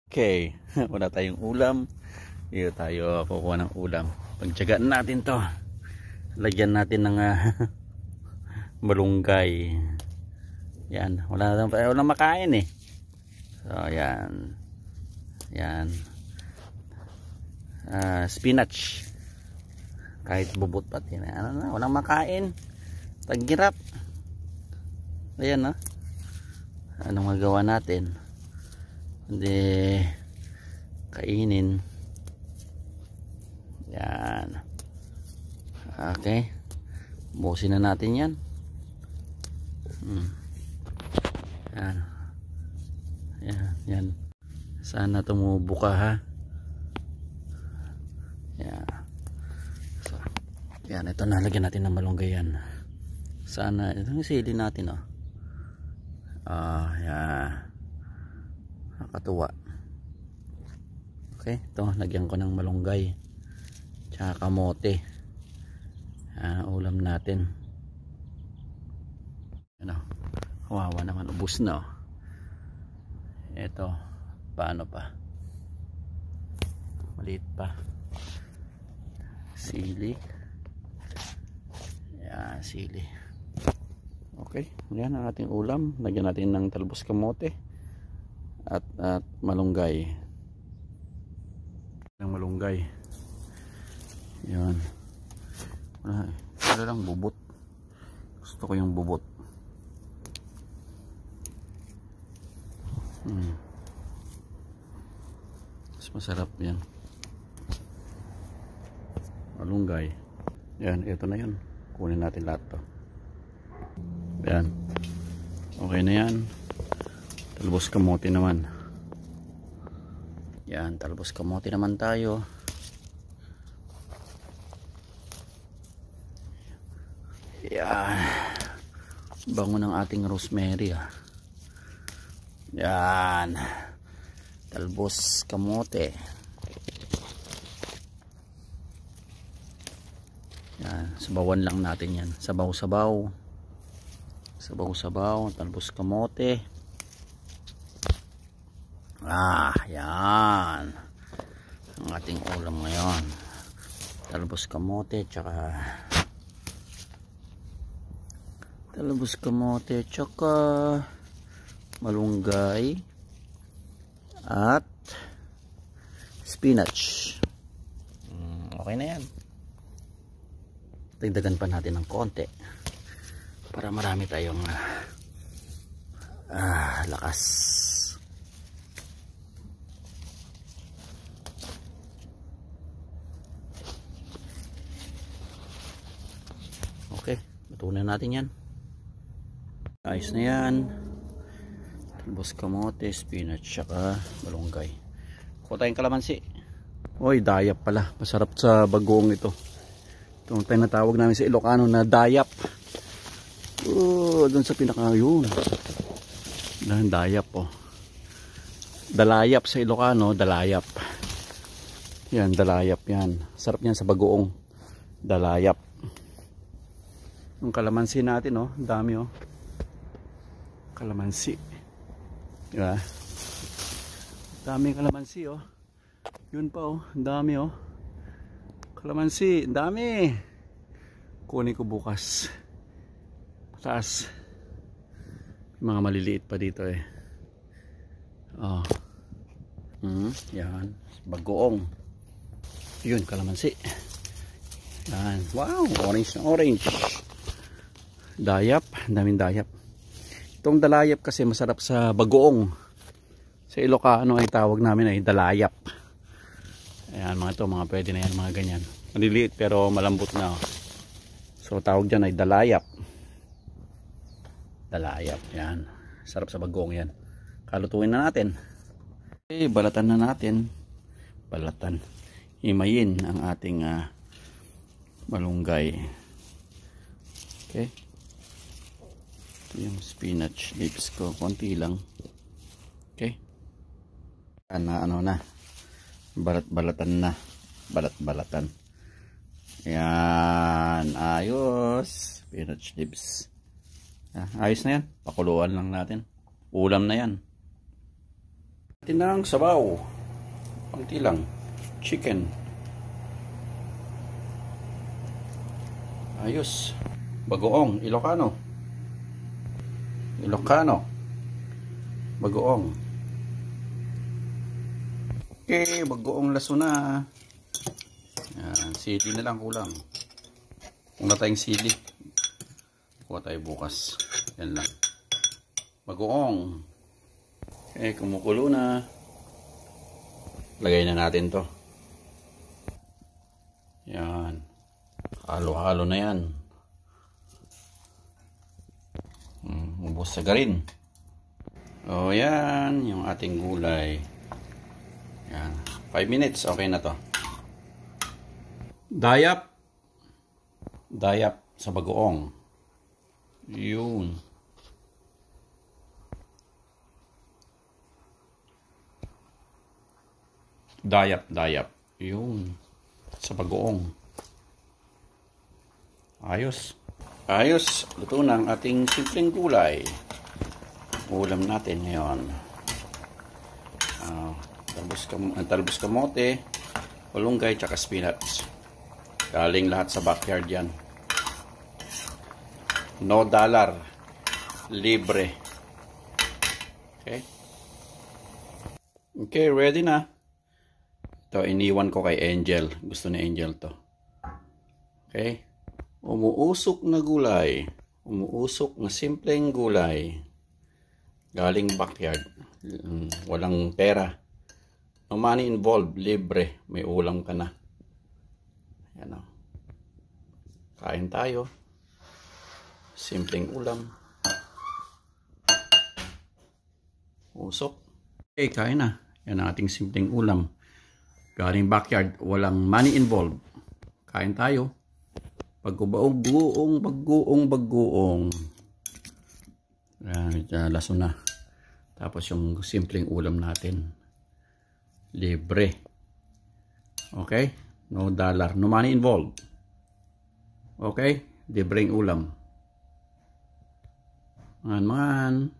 Okay, wala tayong ulam. Dito tayo kukuha ng ulam. Pagtyagaan natin to. Lagyan natin ng malunggay. Yan, walang makain eh. So, yan. Yan. Spinach. Kahit bubot pati na. Ano na, walang makain. Tagirap. Ayan, no? Anong magawa natin? Hindi kainin. Yan. Okay. Busin na natin yan. Yan. Yan. Yan. Sana tumubo ka, ha. Yan. So, yan. Ito, nalagyan natin ng malunggay yan. Sana. Itong sili natin, oh. Yan. Nakatuwa. Okay, ito lagyan ko ng malunggay tsaka kamote. Ulam natin. Ano, kawawa naman, ubos na. Ito, paano pa, maliit pa. Sili. Yan, sili. Okay, yan ang ating ulam. Lagyan natin ng talbos kamote at malunggay. Ng malunggay. Yan. Wala lang bubot. Gusto ko yung bubot. Mas masarap yan. Malunggay. Yan, ito na yan. Kunin natin lahat to. Yan. Okay na yan. Talbos kamote naman. Yan, talbos kamote naman tayo. Yan. Bango ng ating rosemary, ah. Yan. Talbos kamote. Yan, sabawan lang natin yan. Sabaw-sabaw. Sabaw-sabaw, talbos kamote. Yan ang ating ulam ngayon. Talbos kamote tsaka malunggay at spinach. Okay na yan. Dagdagan pa natin ng konti para marami tayong lakas. Okay, matunan natin yan. Ayos na yan. Talbos kamote, spinach, saka malunggay. Kuha tayong kalamansi. Oy, dayap pala. Masarap sa bagoong ito. Itong tinatawag namin sa Ilocano na dayap. Doon sa pinaka yun. Dayap, oh. Dalayap sa Ilocano, dalayap. Yan, dalayap yan. Sarap yan sa bagoong. Dalayap. Yung kalamansi natin, oh, dami, oh. Kalamansi. Diba? Daming kalamansi, oh. Yun pa, oh, dami, oh. Kalamansi, dami. Kunin ko bukas. Pataas. Mga maliliit pa dito, eh. Oh. Yan. Bagoong. Yun, kalamansi. Yan. Wow, orange na orange. Dayap, daming dayap. Itong dalayap kasi masarap sa bagoong. Sa Ilocano ay tawag namin ay dalayap. Ayan, mga ito, mga pwede na yan, mga ganyan. Maliliit pero malambot na. So tawag dyan ay dalayap. Dalayap, yan. Sarap sa bagoong yan. Kalutuin na natin. Okay, balatan na natin. Balatan. Himayin ang ating malunggay. Okay. Ito yung spinach leaves ko, konti lang. Okay. Ano na, balat-balatan na, balat-balatan. Yan, ayos. Spinach leaves. Ayos na yan, pakuluan lang natin. Ulam na yan. Tinang sabaw. Kunti lang. Chicken. Ayos. Bagoong. Ilocano. Bagoong. Okay, bagoong laso na. Yan, sili na lang kulang. Kung na tayong sili, kuha tayo bukas. Yan lang. Bagoong. Okay, kumukulo na. Lagay na natin to. Yan. Halo-halo na yan. Ubos sa garin. O yan, yung ating gulay. Yan. 5 minutes, okay na to. Dayap sa bagoong. Yun. Dayap. Yun. Sa bagoong. Ayos. Luto na ang ating simpleng gulay. Ulam natin ngayon. Talbos kamote, malunggay, tsaka spinach. Galing lahat sa backyard yan. No dollar. Libre. Okay, ready na. Ito, iniwan ko kay Angel. Gusto ni Angel to. Okay. Umuusok na gulay. Umuusok na simpleng gulay. Galing backyard. Walang pera. No money involved. Libre. May ulam ka na. Yan o. Kain tayo. Simpleng ulam. Usok. Okay, kain na. Yan ang ating simpleng ulam. Galing backyard. Walang money involved. Kain tayo. Bagoong. Yan, laso na. Tapos yung simpleng ulam natin. Libre. Okay? No dollar. No money involved. Okay? Libreng ulam. Mangan.